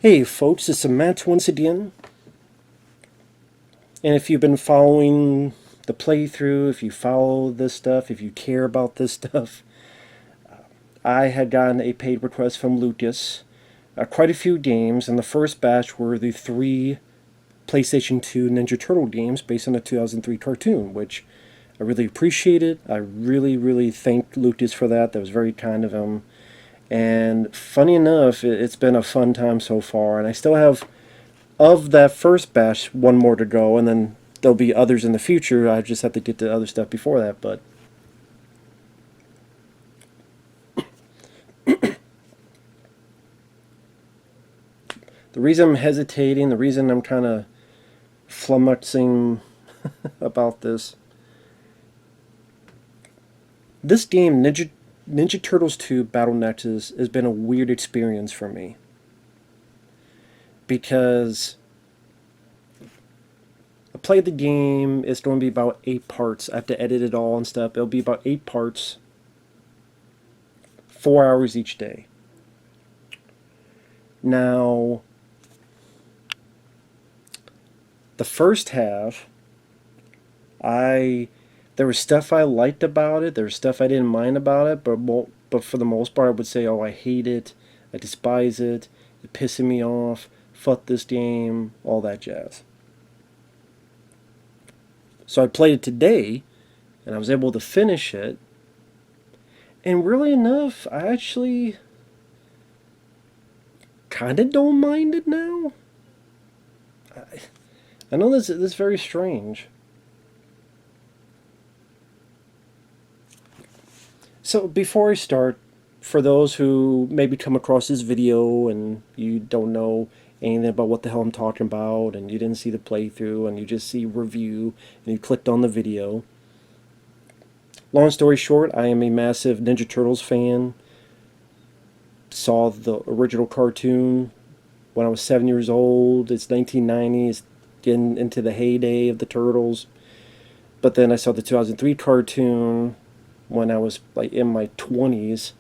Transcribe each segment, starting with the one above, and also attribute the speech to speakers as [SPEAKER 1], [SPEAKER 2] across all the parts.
[SPEAKER 1] Hey folks, it's Matt once again. And if you've been following the playthrough, if you follow this stuff, if you care about this stuff, I had gotten a paid request from Lucas. Quite a few games, and the first batch were the three PlayStation 2 Ninja Turtle games based on the 2003 cartoon, which I really appreciated. I really thanked Lucas for that. That was very kind of him. And funny enough, it's been a fun time so far, and I still have of that first batch, one more to go, and then there'll be others in the future. I just have to get to other stuff before that. But the reason I'm hesitating, the reason I'm kind of flummoxing about this game, Ninja Turtles 2 Battle Nexus, has been a weird experience for me. Because I played the game, it's going to be about 8 parts. I have to edit it all and stuff. It'll be about 8 parts, 4 hours each day. Now, the first half, there was stuff I liked about it. There was stuff I didn't mind about it, but for the most part, I would say, oh, I hate it, I despise it, it's pissing me off, fuck this game, all that jazz. So I played it today, and I was able to finish it. And really enough, I actually kind of don't mind it now. I know this is very strange. So before I start, for those who maybe come across this video and you don't know anything about what the hell I'm talking about, and you didn't see the playthrough, and you just see review, and you clicked on the video. Long story short, I am a massive Ninja Turtles fan. Saw the original cartoon when I was 7 years old. It's 1990. It's getting into the heyday of the Turtles. But then I saw the 2003 cartoon when I was like in my 20s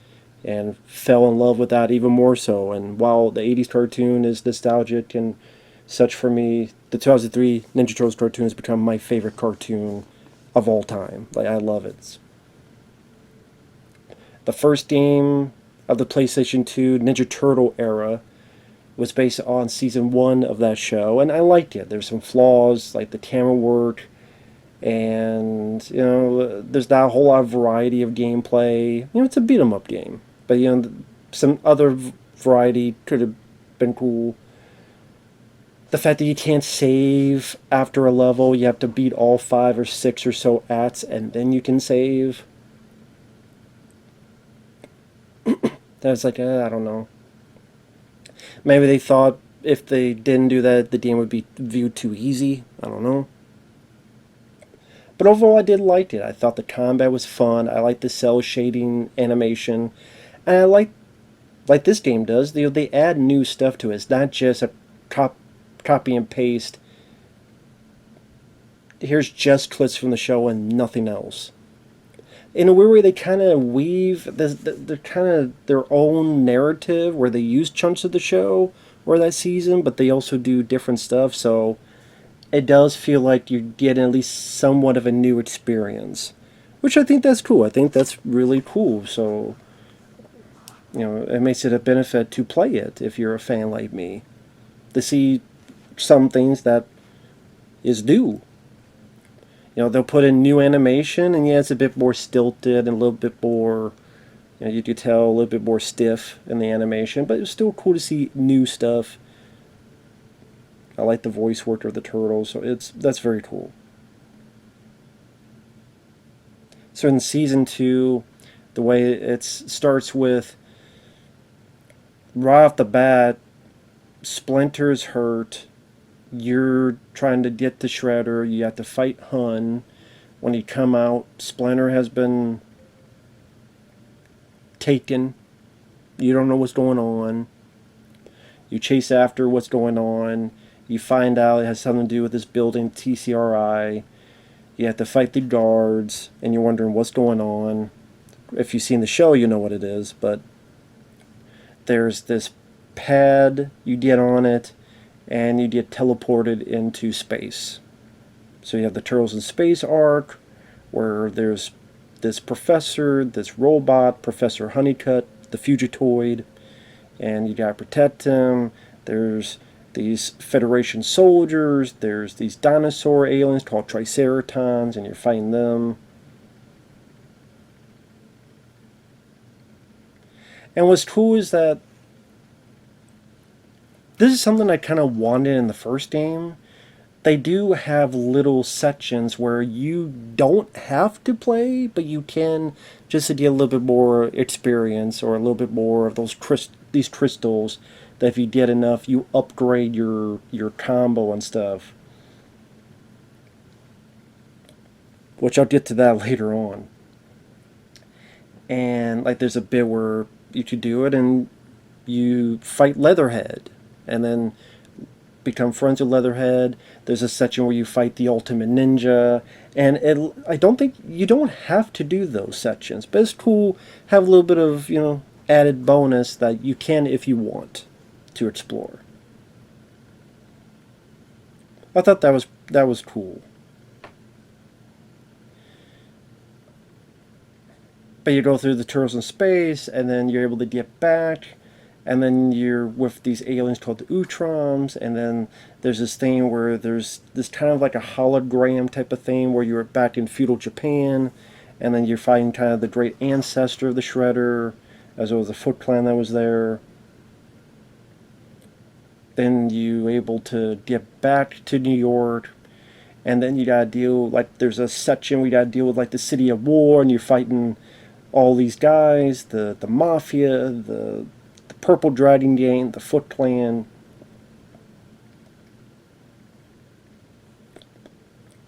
[SPEAKER 1] and fell in love with that even more so. And while the 80s cartoon is nostalgic and such for me, the 2003 Ninja Turtles cartoon has become my favorite cartoon of all time. Like, I love it. The first game of the PlayStation 2 Ninja Turtle era was based on season 1 of that show, and I liked it. There's some flaws, like the camera work, and there's not a whole lot of variety of gameplay. It's a beat 'em up game, but some other variety could have been cool. The fact that you can't save after a level, you have to beat all 5 or 6 or so ats, and then you can save. That's like, I don't know. Maybe they thought if they didn't do that, the game would be viewed too easy. I don't know. But overall, I did like it. I thought the combat was fun. I liked the cell shading animation. And I like this game does, they add new stuff to it. It's not just a copy and paste. Here's just clips from the show and nothing else. In a weird way, they kind of weave, they're kind of their own narrative where they use chunks of the show or that season, but they also do different stuff, so it does feel like you're getting at least somewhat of a new experience, which I think that's cool. I think that's really cool, so it makes it a benefit to play it if you're a fan like me, to see some things that is new. They'll put in new animation, and yeah, it's a bit more stilted and a little bit more, you could tell a little bit more stiff in the animation, but it's still cool to see new stuff. I like the voice work of the Turtles, so that's very cool. So in season 2, the way it starts with, right off the bat, Splinter's hurt. You're trying to get to Shredder. You have to fight Hun. When you come out, Splinter has been taken. You don't know what's going on. You chase after what's going on. You find out it has something to do with this building, TCRI. You have to fight the guards, and you're wondering what's going on. If you've seen the show, you know what it is, but there's this pad, you get on it, and you get teleported into space. So you have the Turtles in Space arc, where there's this professor, this robot, Professor Honeycutt, the Fugitoid, and you gotta protect him. There's these Federation soldiers, there's these dinosaur aliens called Triceratons, and you're fighting them. And what's cool is that this is something I kind of wanted in the first game. They do have little sections where you don't have to play, but you can, just to get a little bit more experience or a little bit more of these crystals. That if you get enough, you upgrade your combo and stuff. Which I'll get to that later on. And like, there's a bit where you could do it, and you fight Leatherhead, and then become friends with Leatherhead. There's a section where you fight the Ultimate Ninja, and I don't think you don't have to do those sections, but it's cool. Have a little bit of added bonus that you can if you want to explore. I thought that was cool. But you go through the Turtles in Space, and then you're able to get back. And then you're with these aliens called the Utroms, and then there's this thing where there's this kind of like a hologram type of thing where you're back in feudal Japan, and then you're fighting kind of the great ancestor of the Shredder, as well as the Foot Clan that was there. Then you're able to get back to New York, and then you gotta deal, like, there's a section where you gotta deal with like the City of War, and you're fighting all these guys, the Mafia, the Purple Dragon Gang, the Foot Clan,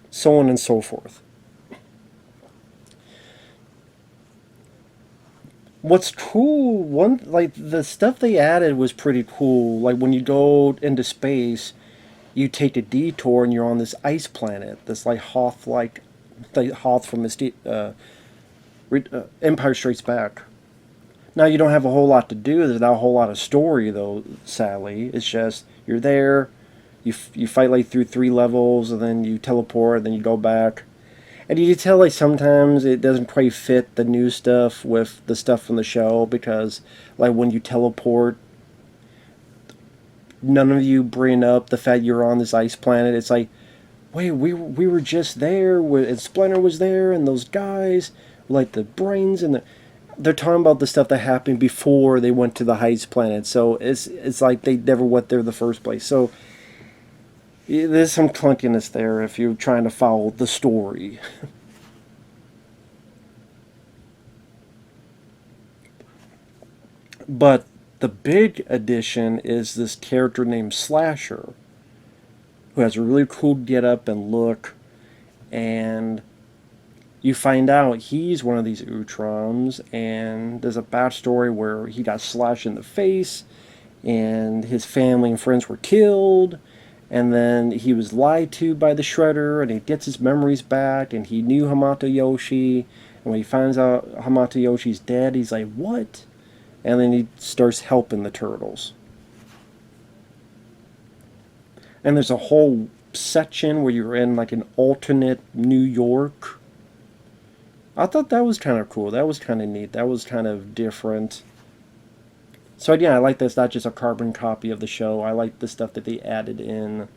[SPEAKER 1] so on and so forth. What's cool, like the stuff they added was pretty cool. Like when you go into space, you take a detour and you're on this ice planet, this like Hoth from Empire Strikes Back. Now, you don't have a whole lot to do. There's not a whole lot of story, though, sadly. It's just, you're there, you fight like through 3 levels, and then you teleport, and then you go back. And you can tell like sometimes it doesn't quite fit the new stuff with the stuff from the show, because like when you teleport, none of you bring up the fact you're on this ice planet. It's like, wait, we were just there, and Splinter was there, and those guys, like the brains and the... They're talking about the stuff that happened before they went to the ice planet, so it's like they never went there in the first place. So there's some clunkiness there if you're trying to follow the story. But the big addition is this character named Slasher, who has a really cool get-up and look, and you find out he's one of these Utroms, and there's a backstory where he got slashed in the face, and his family and friends were killed, and then he was lied to by the Shredder, and he gets his memories back, and he knew Hamato Yoshi, and when he finds out Hamato Yoshi's dead, he's like, what? And then he starts helping the Turtles. And there's a whole section where you're in like an alternate New York. I thought that was kind of cool. That was kind of neat. That was kind of different. So yeah, I like that it's not just a carbon copy of the show. I like the stuff that they added in.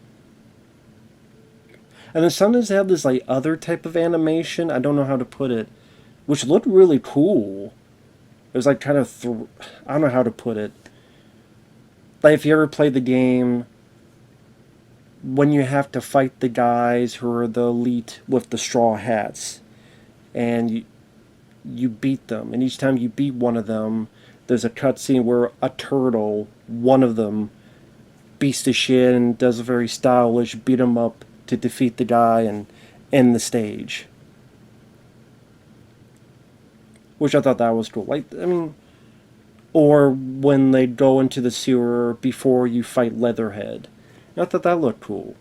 [SPEAKER 1] And then sometimes they have this like other type of animation. I don't know how to put it, which looked really cool. It was like kind of I don't know how to put it. Like if you ever played the game, when you have to fight the guys who are the elite with the straw hats, and you beat them, and each time you beat one of them, there's a cutscene where a turtle, one of them, beats the shit and does a very stylish beat 'em up to defeat the guy and end the stage. Which I thought that was cool. Like, I mean, or when they go into the sewer before you fight Leatherhead. I thought that looked cool.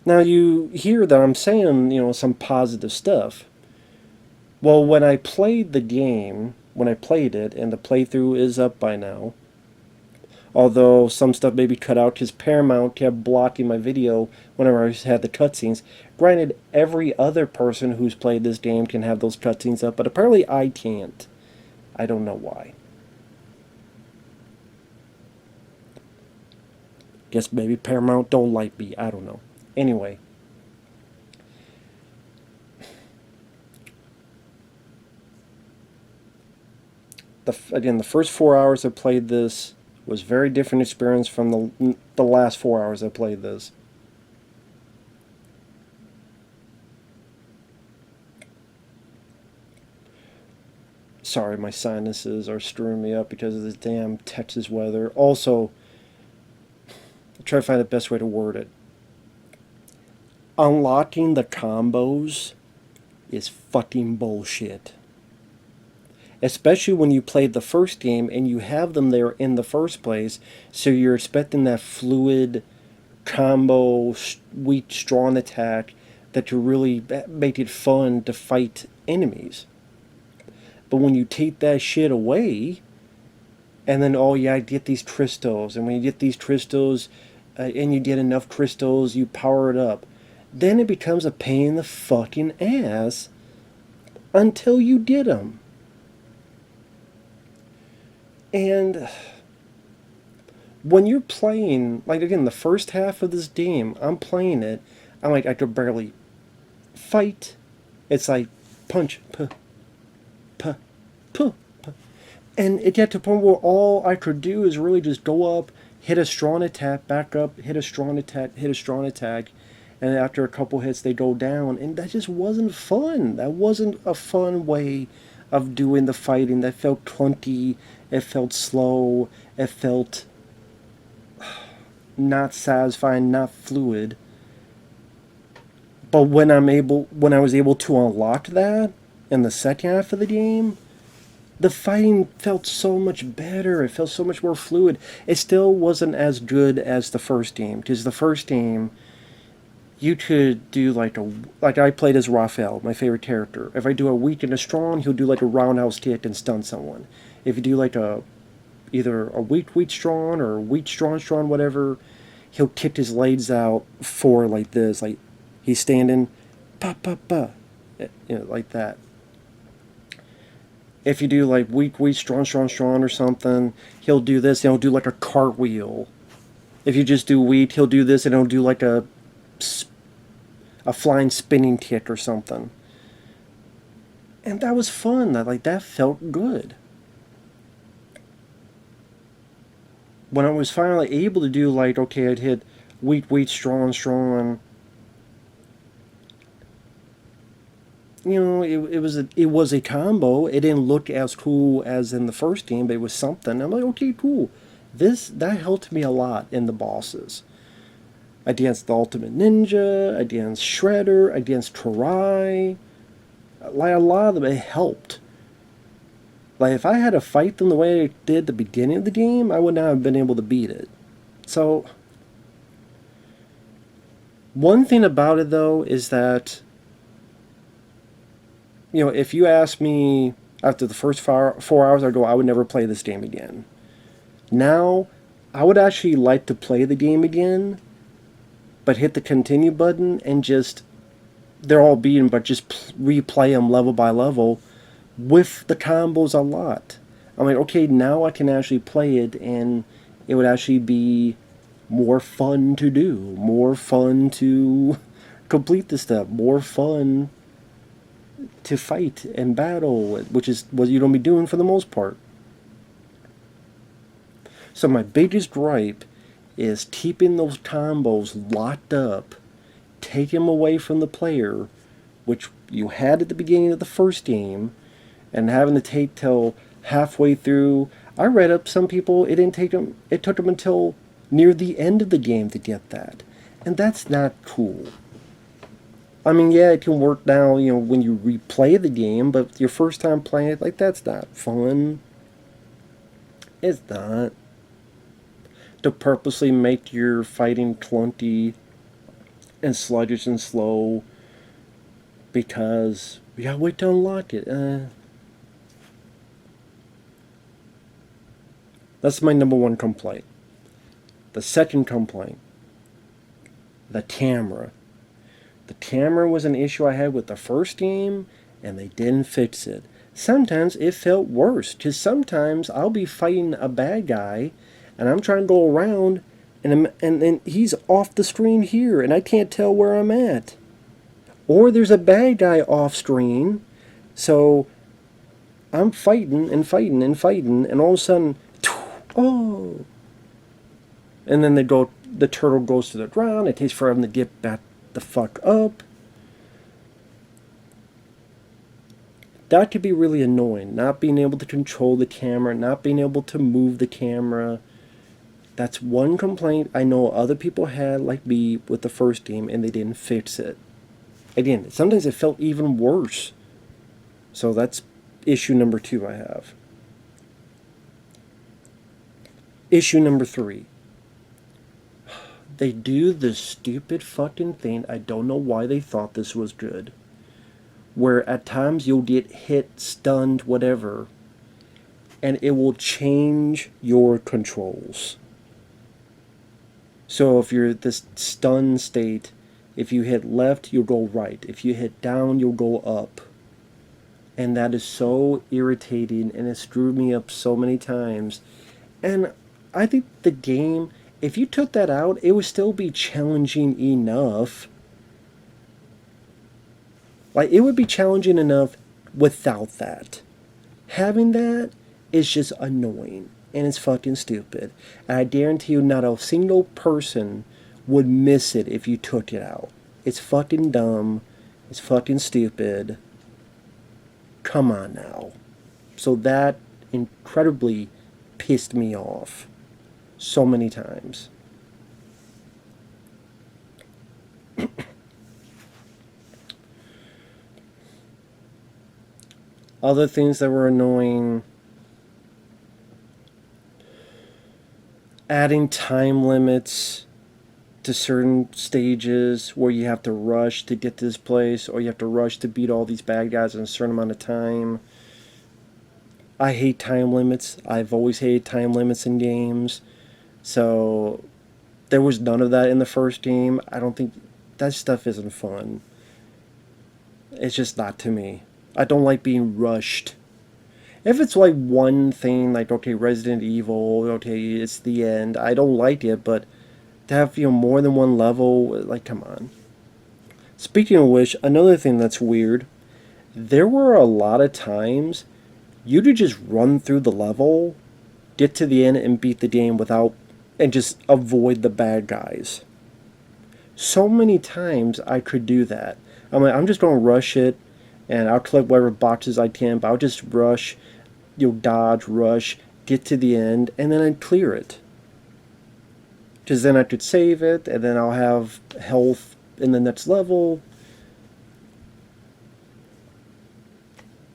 [SPEAKER 1] Now you hear that I'm saying, some positive stuff. Well, when I played the game, when I played it, and the playthrough is up by now, although some stuff may be cut out because Paramount kept blocking my video whenever I had the cutscenes. Granted, every other person who's played this game can have those cutscenes up, but apparently I can't. I don't know why. Guess maybe Paramount don't like me. I don't know. Anyway. Again, the first 4 hours I played this was very different experience from the last 4 hours I played this. Sorry, my sinuses are screwing me up because of this damn Texas weather. Also, I'll try to find the best way to word it. Unlocking the combos is fucking bullshit. Especially when you played the first game and you have them there in the first place, so you're expecting that fluid combo, weak, strong attack that to really make it fun to fight enemies. But when you take that shit away, and then, oh yeah, I get these crystals, and when you get these crystals, and you get enough crystals, you power it up. Then it becomes a pain in the fucking ass until you get them. And when you're playing, like again, the first half of this game, I'm playing it, I'm like, I could barely fight. It's like, punch, puh, puh, puh, puh. And it got to the point where all I could do is really just go up, hit a strong attack, back up, hit a strong attack, hit a strong attack, and after a couple hits they go down, and that just wasn't fun. That wasn't a fun way of doing the fighting. That felt clunky, it felt slow, it felt not satisfying, not fluid. But when I was able to unlock that in the second half of the game, the fighting felt so much better. It felt so much more fluid. It still wasn't as good as the first game, because the first game, you could do like I played as Raphael, my favorite character. If I do a weak and a strong, he'll do like a roundhouse kick and stun someone. If you do like either a weak strong or weak strong, whatever, he'll kick his legs out for like this, like he's standing, pa pa pa, like that. If you do like weak, strong or something, he'll do this. He'll do like a cartwheel. If you just do weak, he'll do this and he'll do like a flying spinning kick or something. And that was fun. That felt good. When I was finally able to do like, okay, I'd hit weak, strong. You know, it was a combo. It didn't look as cool as in the first game, but it was something. I'm like, okay, cool. That helped me a lot in the bosses. Against the Ultimate Ninja, against Shredder, against Karai. Like a lot of them, it helped. Like if I had to fight them the way I did at the beginning of the game, I would not have been able to beat it. So one thing about it though is that, you know, if you ask me after the first 4 hours, I'd go, I would never play this game again. Now, I would actually like to play the game again, but hit the continue button and just, they're all beaten, but just replay them level by level with the combos a lot. I'm like, okay, now I can actually play it and it would actually be more fun to do, more fun to complete the step, more fun to fight and battle, which is what you don't be doing for the most part. So my biggest gripe is keeping those combos locked up, take them away from the player, which you had at the beginning of the first game, and having to take till halfway through. I read up some people, it took them until near the end of the game to get that. And that's not cool. I mean, yeah, it can work now, you know, when you replay the game, but your first time playing it, like, that's not fun. It's not. To purposely make your fighting clunky and sluggish and slow because We gotta wait to unlock it. That's my number one complaint. The second complaint, the camera. The camera was an issue I had with the first game, and they didn't fix it. Sometimes it felt worse, because sometimes I'll be fighting a bad guy, and I'm trying to go around, and he's off the screen here, and I can't tell where I'm at. Or there's a bad guy off screen, so I'm fighting and fighting and fighting, and all of a sudden, oh! And then the turtle goes to the ground, it takes forever to get back the fuck up. That could be really annoying, not being able to control the camera, not being able to move the camera. That's one complaint I know other people had, like me, with the first game, and they didn't fix it. Again, sometimes it felt even worse. So that's issue number 2 I have. Issue number 3. They do this stupid fucking thing, I don't know why they thought this was good, where at times you'll get hit, stunned, whatever, and it will change your controls. So if you're at this stun state, if you hit left, you'll go right. If you hit down, you'll go up. And that is so irritating, and it screwed me up so many times. And I think the game, if you took that out, it would still be challenging enough. Like, it would be challenging enough without that. Having that is just annoying, and it's fucking stupid. And I guarantee you not a single person would miss it if you took it out. It's fucking dumb. It's fucking stupid. Come on now. So that incredibly pissed me off so many times. Other things that were annoying, adding time limits to certain stages where you have to rush to get to this place, or you have to rush to beat all these bad guys in a certain amount of time. I hate time limits. I've always hated time limits in games. So there was none of that in the first game. I don't think that stuff isn't fun. It's just not to me. I don't like being rushed. If it's like one thing, like, okay, Resident Evil, okay, it's the end, I don't like it, but to have, more than one level, like, come on. Speaking of which, another thing that's weird, there were a lot of times you could just run through the level, get to the end, and beat the game and just avoid the bad guys. So many times I could do that. I'm like, I'm just going to rush it, and I'll collect whatever boxes I can, but I'll just rush, dodge, rush, get to the end, and then I'd clear it. Because then I could save it, and then I'll have health in the next level.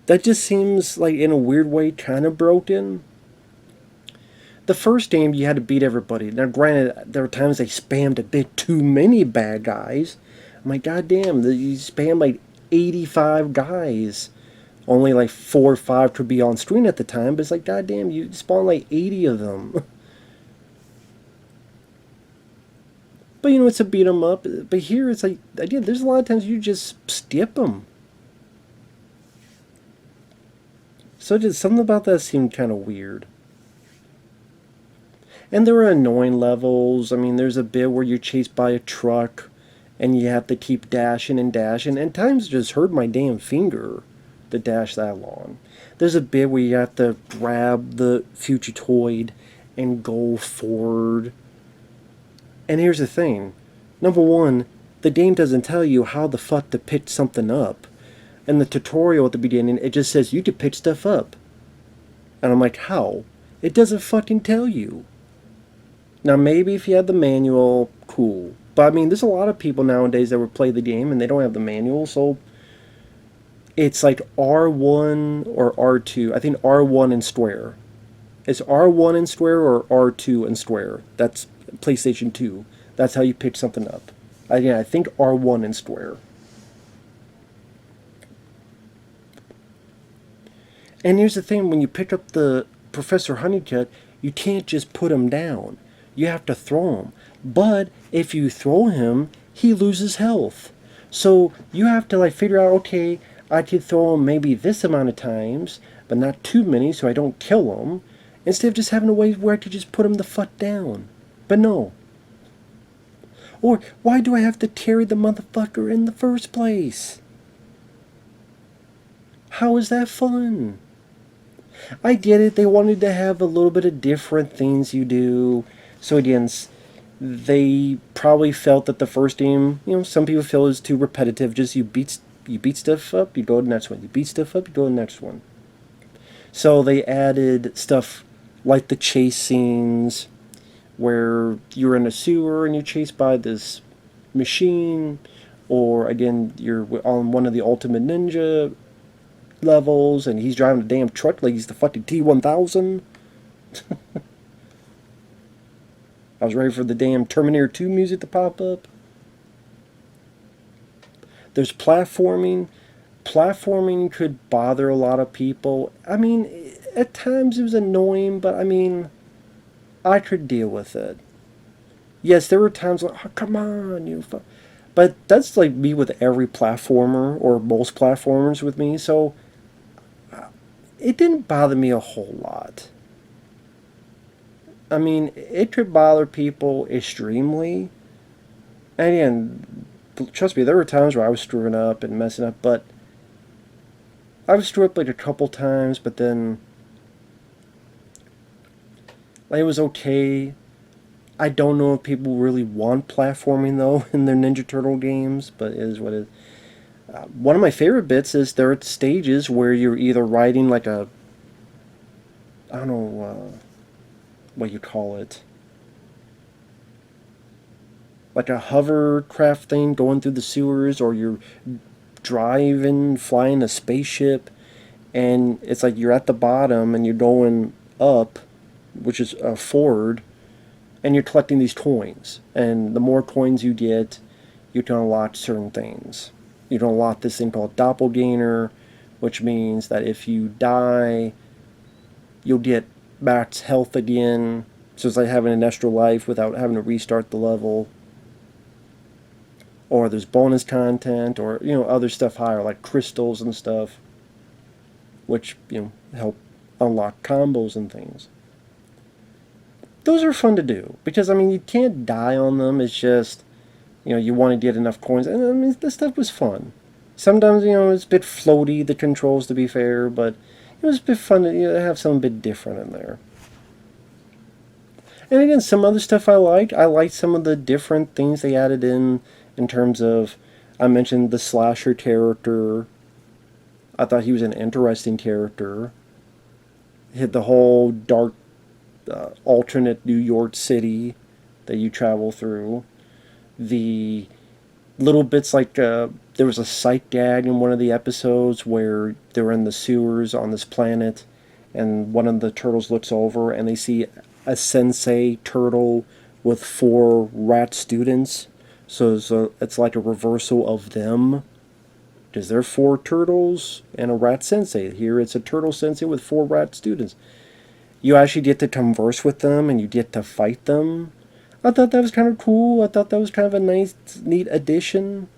[SPEAKER 1] That just seems like, in a weird way, kind of broken. The first game, you had to beat everybody. Now, granted, there were times they spammed a bit too many bad guys. I'm like, goddamn, you spammed like 85 guys. Only like 4 or 5 could be on screen at the time, but it's like, goddamn, you spawned like 80 of them. But it's a beat 'em up. But here it's like, again, there's a lot of times you just skip them. So just something about that seemed kind of weird. And there were annoying levels. I mean, there's a bit where you're chased by a truck, and you have to keep dashing and dashing. And times just hurt my damn finger to dash that long. There's a bit where you have to grab the Fugitoid and go forward. And here's the thing. Number one, the game doesn't tell you how the fuck to pick something up. In the tutorial at the beginning, it just says you can pick stuff up. And I'm like, how? It doesn't fucking tell you. Now, maybe if you had the manual, cool. But, I mean, there's a lot of people nowadays that would play the game and they don't have the manual, so it's like R1 or R2. I think R1 and square. It's R1 and square or R2 and square. That's PlayStation 2. That's how you pick something up. Again, I think R1 and square. And here's the thing, when you pick up the Professor Honeycutt, you can't just put him down. You have to throw him. But if you throw him, he loses health. So you have to like figure out, okay, I could throw him maybe this amount of times, but not too many so I don't kill him, instead of just having a way where I could just put him the fuck down. But no. Or why do I have to carry the motherfucker in the first place? How is that fun? I get it. They wanted to have a little bit of different things you do. So again, they probably felt that the first game, some people feel is too repetitive. Just you beat stuff up, you go to the next one. You beat stuff up, you go to the next one. So they added stuff like the chase scenes, where you're in a sewer and you're chased by this machine, or again you're on one of the Ultimate Ninja levels and he's driving a damn truck like he's the fucking T-1000. I was ready for the damn Terminator 2 music to pop up. There's platforming. Platforming could bother a lot of people. I mean, at times it was annoying, but I mean, I could deal with it. Yes, there were times like, oh, come on, but that's like me with every platformer, or most platformers with me, so it didn't bother me a whole lot. I mean, it could bother people extremely. And again, trust me, there were times where I was screwing up and messing up, but I was screwed up like a couple times, but then like, it was okay. I don't know if people really want platforming though in their Ninja Turtle games, but it is what it is. One of my favorite bits is there are stages where you're either riding like a, I don't know what you call it, like a hovercraft thing going through the sewers, or you're driving, flying a spaceship, and it's like you're at the bottom and you're going up, which is forward, and you're collecting these coins. And the more coins you get, you can unlock certain things. You can unlock this thing called Doppelganger, which means that if you die, you'll get max health again. So it's like having an extra life without having to restart the level. Or there's bonus content, or other stuff higher like crystals and stuff, which help unlock combos and things. Those are fun to do because I mean you can't die on them. It's just you want to get enough coins, and I mean this stuff was fun. Sometimes it's a bit floaty, the controls, to be fair, but it was a bit fun to have something a bit different in there. And again, some other stuff I liked. I liked some of the different things they added in terms of, I mentioned the slasher character. I thought he was an interesting character. Hit the whole dark, alternate New York City that you travel through. The little bits like there was a sight gag in one of the episodes where they're in the sewers on this planet, and one of the turtles looks over and they see a sensei turtle with 4 rat students. So it's like a reversal of them. Because there are 4 turtles and a rat sensei. Here it's a turtle sensei with 4 rat students. You actually get to converse with them and you get to fight them. I thought that was kind of cool. I thought that was kind of a nice, neat addition.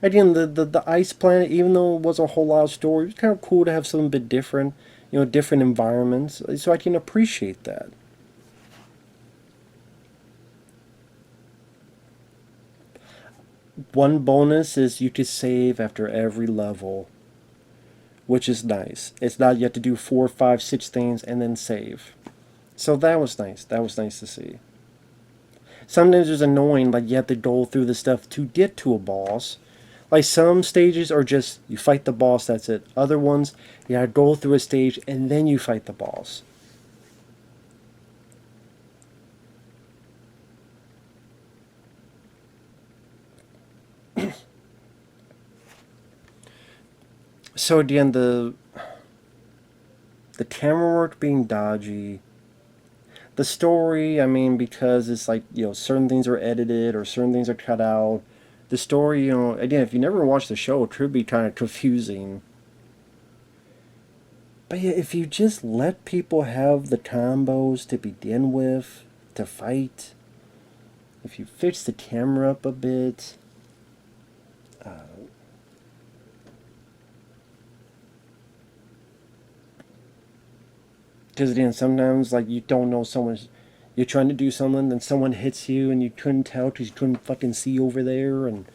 [SPEAKER 1] Again, the ice planet, even though it wasn't a whole lot of story, it was kind of cool to have something a bit different. Different environments. So I can appreciate that. One bonus is you could save after every level, which is nice. It's not you have to do 4, 5, 6 things and then save. So that was nice. That was nice to see. Sometimes it's annoying, like you have to go through the stuff to get to a boss. Like some stages are just you fight the boss, that's it. Other ones you gotta go through a stage and then you fight the boss. So again, the camera work being dodgy. The story, I mean, because it's like certain things are edited or certain things are cut out. The story, again, if you never watched the show, it could be kind of confusing. But yeah, if you just let people have the combos to begin with, to fight, if you fix the camera up a bit, because again, sometimes like you don't know someone's, you're trying to do something, then someone hits you and you couldn't tell because you couldn't fucking see over there, and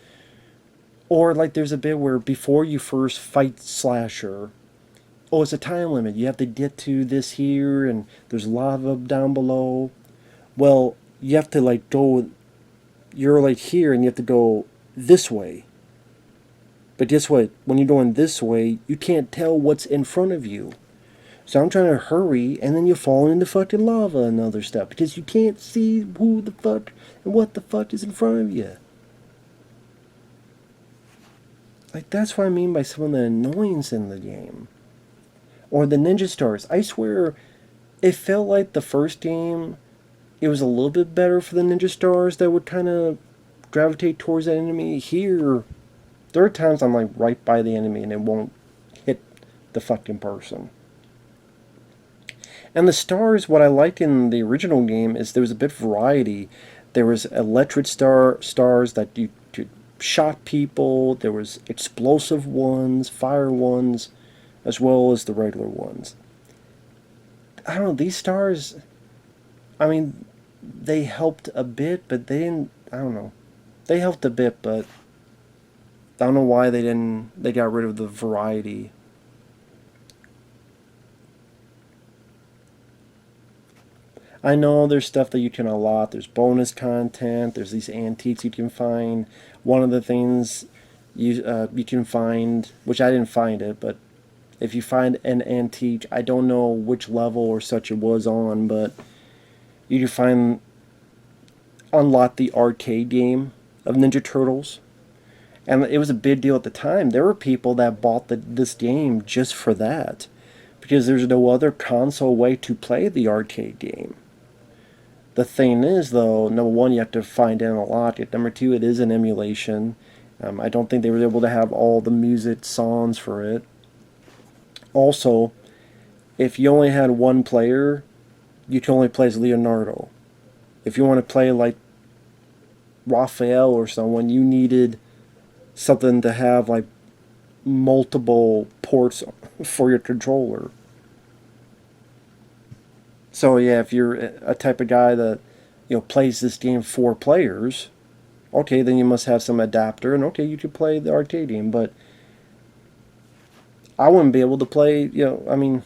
[SPEAKER 1] or like there's a bit where before you first fight Slasher, oh, it's a time limit. You have to get to this here, and there's lava down below. Well, you have to like go. You're like here, and you have to go this way. But guess what? When you're going this way, you can't tell what's in front of you. So I'm trying to hurry, and then you fall into fucking lava and other stuff because you can't see who the fuck and what the fuck is in front of you. Like that's what I mean by some of the annoyance in the game. Or the ninja stars. I swear, it felt like the first game, it was a little bit better for the ninja stars that would kind of gravitate towards the enemy. Here, there are times I'm like right by the enemy and it won't hit the fucking person. And the stars, what I liked in the original game is there was a bit of variety. There was electric stars that you could shot people. There was explosive ones, fire ones, as well as the regular ones. I don't know, these stars, I mean, they helped a bit, but they didn't, I don't know. They helped a bit, but I don't know why they got rid of the variety. I know there's stuff that you can unlock. There's bonus content. There's these antiques you can find. One of the things you can find, which I didn't find it, but if you find an antique, I don't know which level or such it was on, but you can unlock the arcade game of Ninja Turtles. And it was a big deal at the time. There were people that bought this game just for that. Because there's no other console way to play the arcade game. The thing is, though, number one, you have to find and unlock it. Number two, it is an emulation. I don't think they were able to have all the music songs for it. Also, if you only had one player, you can only play as Leonardo. If you want to play like Raphael or someone, you needed something to have like multiple ports for your controller. So yeah, if you're a type of guy that plays this game for players, okay, then you must have some adapter, and okay, you could play the arcade game. But I wouldn't be able to play. I mean,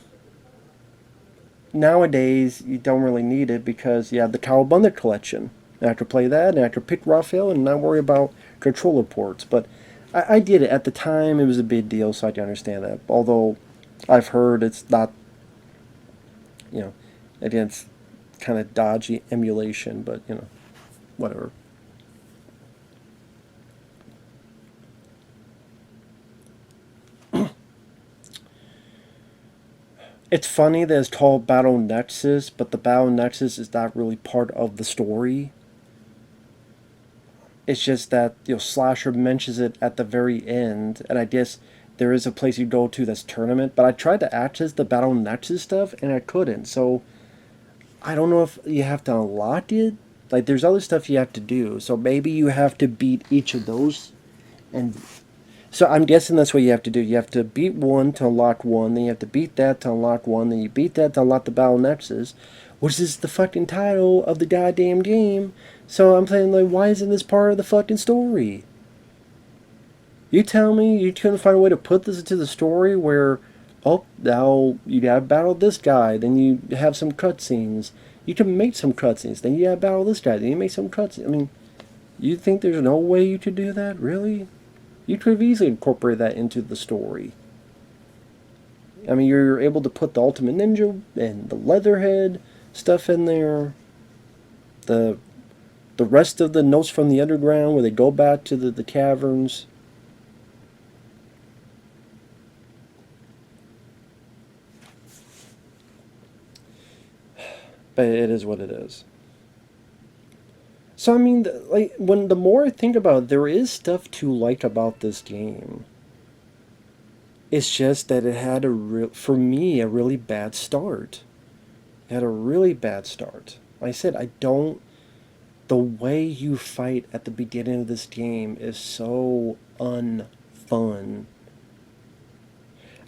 [SPEAKER 1] nowadays you don't really need it because you have the Cowabunga collection. And I could play that, and I could pick Raphael and not worry about controller ports. But I did it at the time; it was a big deal, so I can understand that. Although I've heard it's not, again, it's kind of dodgy emulation, but whatever. It's funny that it's called Battle Nexus, but the Battle Nexus is not really part of the story. It's just that Slasher mentions it at the very end, and I guess there is a place you go to that's tournament. But I tried to access the Battle Nexus stuff, and I couldn't. So I don't know if you have to unlock it. Like there's other stuff you have to do. So maybe you have to beat each of those, and so I'm guessing that's what you have to do. You have to beat one to unlock one, then you have to beat that to unlock one, then you beat that to unlock the Battle Nexus, which is the fucking title of the goddamn game. So I'm saying, like, why isn't this part of the fucking story? You tell me you couldn't find a way to put this into the story where, oh, now you gotta battle this guy, then you have some cutscenes. You can make some cutscenes, then you gotta battle this guy, then you make some cutscenes. I mean, you think there's no way you could do that? Really? You could have easily incorporated that into the story. I mean, you're able to put the Ultimate Ninja and the Leatherhead stuff in there. The rest of the notes from the underground where they go back to the caverns. But it is what it is. So I mean, like when the more I think about it, there is stuff to like about this game. It's just that it had for me, a really bad start. It had a really bad start. Like I said, I don't. The way you fight at the beginning of this game is so unfun.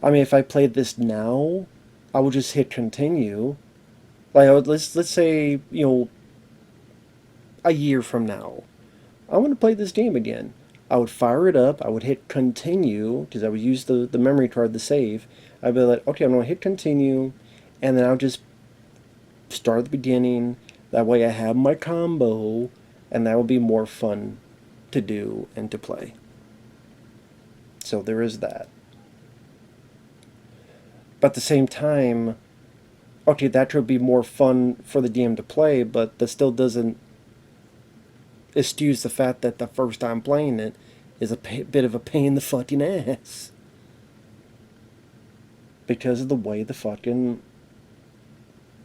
[SPEAKER 1] I mean, if I played this now, I would just hit continue. Let's say a year from now, I want to play this game again. I would fire it up. I would hit continue because I would use the memory card to save. I'd be like, okay, I'm gonna hit continue, and then I'll just start at the beginning. That way, I have my combo, and that would be more fun to do and to play. So there is that. But at the same time, okay, that could be more fun for the DM to play, but that still doesn't excuse the fact that the first time playing it is a bit of a pain in the fucking ass. Because of the way the fucking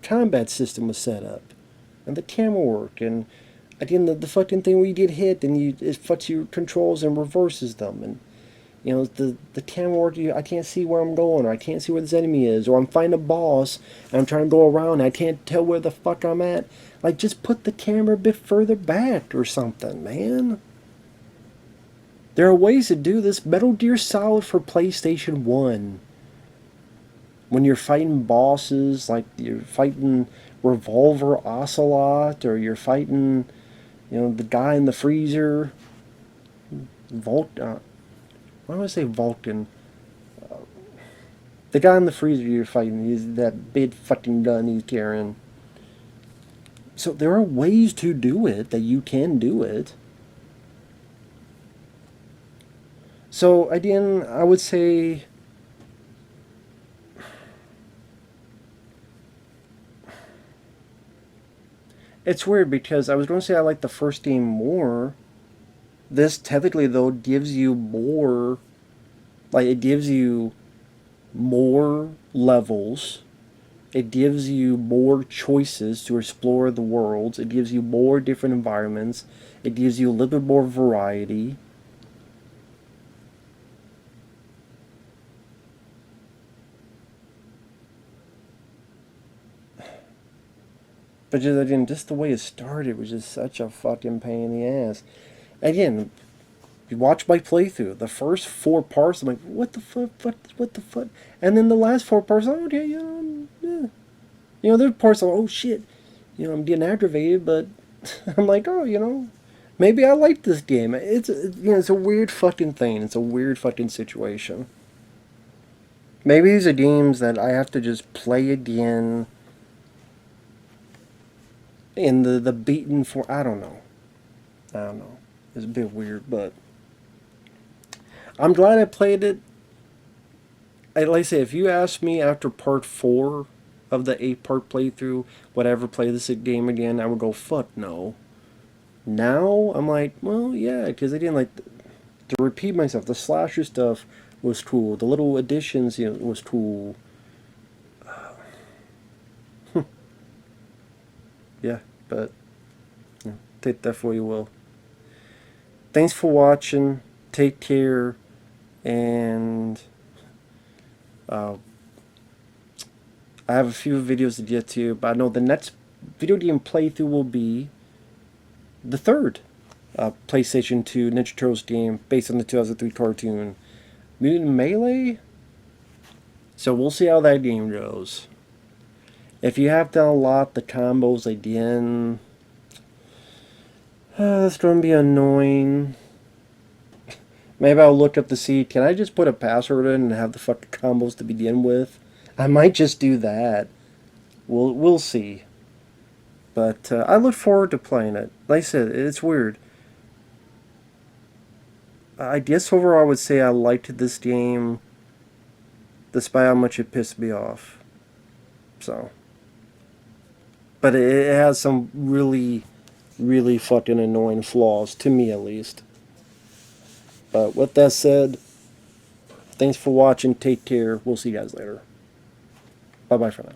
[SPEAKER 1] combat system was set up. And the camera work, and again, the fucking thing where you get hit and it fucks your controls and reverses them, and the camera work, I can't see where I'm going, or I can't see where this enemy is, or I'm fighting a boss and I'm trying to go around and I can't tell where the fuck I'm at. Like, just put the camera a bit further back or something, man. There are ways to do this. Metal Gear Solid for PlayStation 1. When you're fighting bosses, like you're fighting Revolver Ocelot, or you're fighting, the guy in the freezer. Why do I say Vulcan? The guy in the freezer you're fighting, he's that big fucking gun he's carrying. So there are ways to do it, that you can do it. So again, I would say it's weird because I was going to say I like the first game more. This technically though gives you more, like it gives you more levels. It gives you more choices to explore the worlds. It gives you more different environments. It gives you a little bit more variety. But just again, just the way it started was just such a fucking pain in the ass. Again, you watch my playthrough. The first 4 parts, I'm like, what the fuck, what the fuck? And then the last 4 parts, oh, okay, yeah. There's parts like, oh shit, I'm getting aggravated, but I'm like, oh, maybe I like this game. It's a weird fucking thing. It's a weird fucking situation. Maybe these are games that I have to just play again in the beaten form. I don't know. It's a bit weird, but I'm glad I played it. Like I say, if you ask me after part 4 of the 8-part playthrough, would I ever play this game again, I would go, fuck no. Now, I'm like, well, yeah, because I didn't like to repeat myself. The slasher stuff was cool. The little additions, was cool. Yeah, but take that for you will. Thanks for watching. Take care, and I have a few videos to get to, but I know the next video game playthrough will be the third PlayStation 2 Ninja Turtles game based on the 2003 cartoon, Mutant Melee. So we'll see how that game goes. If you have to unlock the combos again, that's going to be annoying. Maybe I'll look up to see, can I just put a password in and have the fucking combos to begin with? I might just do that. We'll see. But I look forward to playing it. Like I said, it's weird. I guess overall I would say I liked this game, despite how much it pissed me off. So. But it has some really, really fucking annoying flaws, to me at least. But with that said, thanks for watching. Take care. We'll see you guys later. Bye-bye for now.